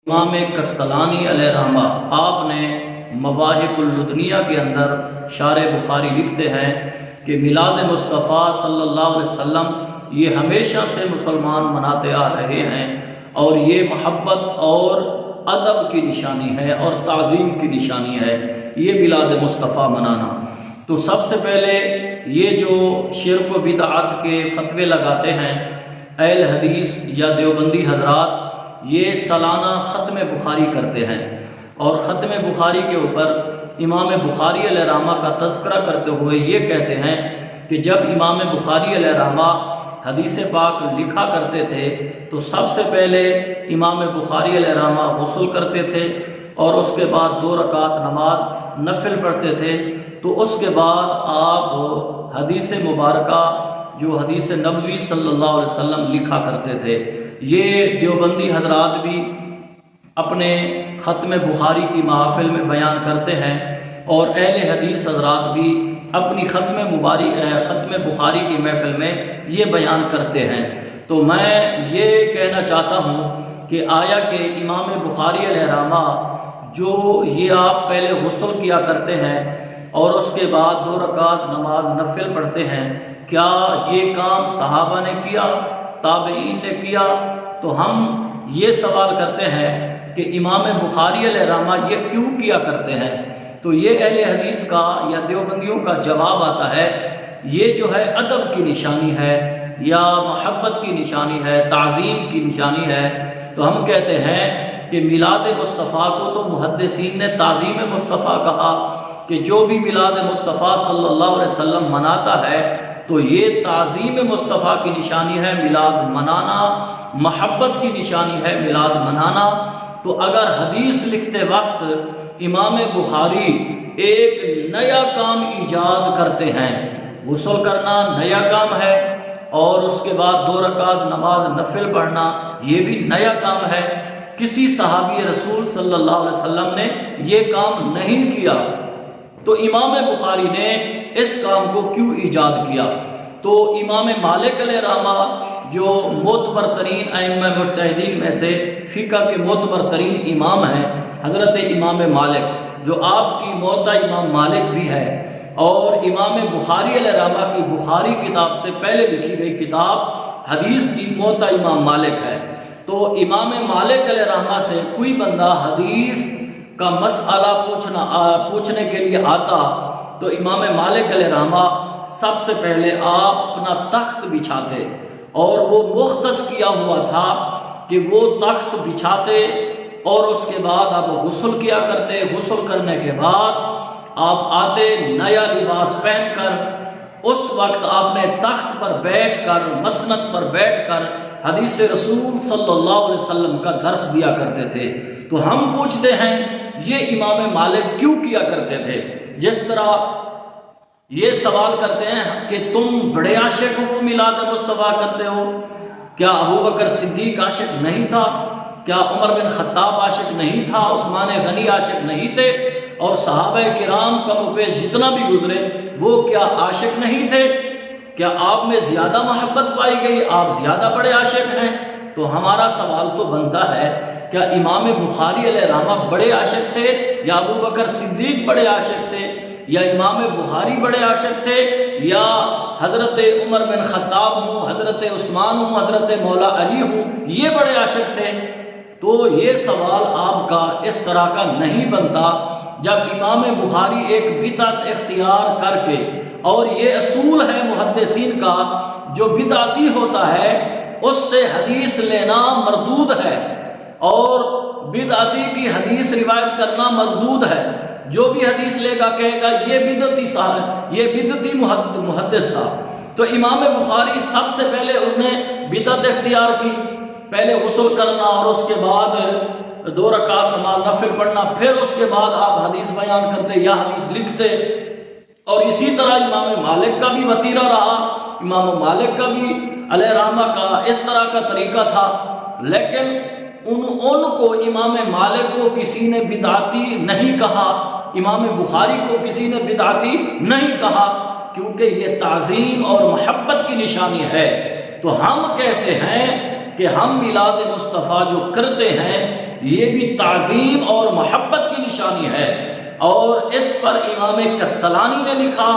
امام کستلانی علیہ رحمہ آپ نے مواہب اللدنیہ کے اندر شارح بخاری لکھتے ہیں کہ میلاد مصطفیٰ صلی اللہ علیہ وسلم یہ ہمیشہ سے مسلمان مناتے آ رہے ہیں اور یہ محبت اور ادب کی نشانی ہے اور تعظیم کی نشانی ہے یہ میلاد مصطفیٰ منانا۔ تو سب سے پہلے یہ جو شرک و بدعت کے فتوے لگاتے ہیں اہل حدیث یا دیوبندی حضرات، یہ سالانہ ختم بخاری کرتے ہیں اور ختم بخاری کے اوپر امام بخاری علیہ رحمہ کا تذکرہ کرتے ہوئے یہ کہتے ہیں کہ جب امام بخاری علیہ رحمہ حدیث پاک لکھا کرتے تھے تو سب سے پہلے امام بخاری علیہ رحمہ غسل کرتے تھے اور اس کے بعد 2 رکعت نماز نفل پڑھتے تھے، تو اس کے بعد آپ حدیث مبارکہ جو حدیث نبوی صلی اللہ علیہ وسلم لکھا کرتے تھے۔ یہ دیوبندی حضرات بھی اپنے ختم بخاری کی محافل میں بیان کرتے ہیں اور اہل حدیث حضرات بھی اپنی ختم بخاری کی محفل میں یہ بیان کرتے ہیں۔ تو میں یہ کہنا چاہتا ہوں کہ آیا کہ امام بخاری علیہ رحمہ جو یہ آپ پہلے غسل کیا کرتے ہیں اور اس کے بعد 2 رکعت نماز نفل پڑھتے ہیں، کیا یہ کام صحابہ نے کیا، تابعین نے کیا؟ تو ہم یہ سوال کرتے ہیں کہ امام بخاری علیہ رحمہ یہ کیوں کیا کرتے ہیں؟ تو یہ اہل حدیث کا یا دیوبندیوں کا جواب آتا ہے یہ جو ہے ادب کی نشانی ہے یا محبت کی نشانی ہے، تعظیم کی نشانی ہے۔ تو ہم کہتے ہیں کہ میلاد مصطفیٰ کو تو محدثین نے تعظیم مصطفیٰ کہا کہ جو بھی میلاد مصطفیٰ صلی اللہ علیہ وسلم مناتا ہے تو یہ تعظیم مصطفیٰ کی نشانی ہے، میلاد منانا محبت کی نشانی ہے، میلاد منانا۔ تو اگر حدیث لکھتے وقت امام بخاری ایک نیا کام ایجاد کرتے ہیں، غسل کرنا نیا کام ہے اور اس کے بعد 2 رکعت نماز نفل پڑھنا یہ بھی نیا کام ہے، کسی صحابی رسول صلی اللہ علیہ وسلم نے یہ کام نہیں کیا، تو امام بخاری نے اس کام کو کیوں ایجاد کیا؟ تو امام مالک علیہ رحمہ جو معتبر ترین ائمہ مجتہدین میں سے فقہ کے معتبر ترین امام ہیں، حضرت امام مالک جو آپ کی موطا امام مالک بھی ہے اور امام بخاری علیہ رحمہ کی بخاری کتاب سے پہلے لکھی گئی کتاب حدیث کی موطا امام مالک ہے۔ تو امام مالک علیہ رحمہ سے کوئی بندہ حدیث کا مسئلہ پوچھنے کے لیے آتا تو امام مالک علیہ رحمہ سب سے پہلے آپ اپنا تخت بچھاتے اور وہ مختص کیا ہوا تھا کہ وہ تخت بچھاتے اور اس کے بعد آپ غسل کیا کرتے، غسل کرنے کے بعد آپ آتے نیا لباس پہن کر، اس وقت آپ نے تخت پر بیٹھ کر مسند پر بیٹھ کر حدیث رسول صلی اللہ علیہ وسلم کا درس دیا کرتے تھے۔ تو ہم پوچھتے ہیں یہ امام مالک کیوں کیا کرتے تھے؟ جس طرح یہ سوال کرتے ہیں کہ تم بڑے عاشق ہو، میلاد مصطفیٰ کرتے ہو، کیا ابو بکر صدیق عاشق نہیں تھا؟ کیا عمر بن خطاب عاشق نہیں تھا؟ عثمان غنی عاشق نہیں تھے؟ اور صحابہ کرام کم و بیش جتنا بھی گزرے وہ کیا عاشق نہیں تھے؟ کیا آپ میں زیادہ محبت پائی گئی، آپ زیادہ بڑے عاشق ہیں؟ تو ہمارا سوال تو بنتا ہے کیا امام بخاری علیہ رحمہ بڑے عاشق تھے یا ابو بکر صدیق بڑے عاشق تھے یا امام بخاری بڑے عاشق تھے یا حضرت عمر بن خطاب ہوں، حضرت عثمان ہوں، حضرت مولا علی ہوں، یہ بڑے عاشق تھے؟ تو یہ سوال آپ کا اس طرح کا نہیں بنتا جب امام بخاری ایک بدعت اختیار کر کے، اور یہ اصول ہے محدثین کا، جو بدعتی ہوتا ہے اس سے حدیث لینا مردود ہے اور بدعتی کی حدیث روایت کرنا مردود ہے۔ جو بھی حدیث لے گا کہے گا یہ بدعتی محدث تھا۔ تو امام بخاری سب سے پہلے انہوں نے بدعت اختیار کی، پہلے غسل کرنا اور اس کے بعد 2 رکعت نماز نفل پڑھنا، پھر اس کے بعد آپ حدیث بیان کرتے یا حدیث لکھتے۔ اور اسی طرح امام مالک کا بھی وتیرہ رہا، امام مالک کا بھی علیہ رحمہ کا اس طرح کا طریقہ تھا، لیکن ان کو امام مالک کو کسی نے بدعتی نہیں کہا، امام بخاری کو کسی نے بدعتی نہیں کہا، کیونکہ یہ تعظیم اور محبت کی نشانی ہے۔ تو ہم کہتے ہیں کہ ہم میلاد مصطفیٰ جو کرتے ہیں یہ بھی تعظیم اور محبت کی نشانی ہے، اور اس پر امام کستلانی نے لکھا،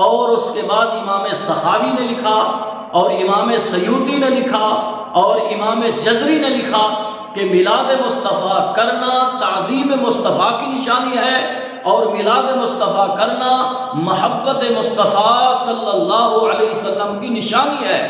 اور اس کے بعد امام سخاوی نے لکھا، اور امام سیوطی نے لکھا، اور امام جزری نے لکھا کہ میلاد مصطفیٰ کرنا تعظیم مصطفیٰ کی نشانی ہے، اور میلاد مصطفیٰ کرنا محبت مصطفیٰ صلی اللہ علیہ وسلم کی نشانی ہے۔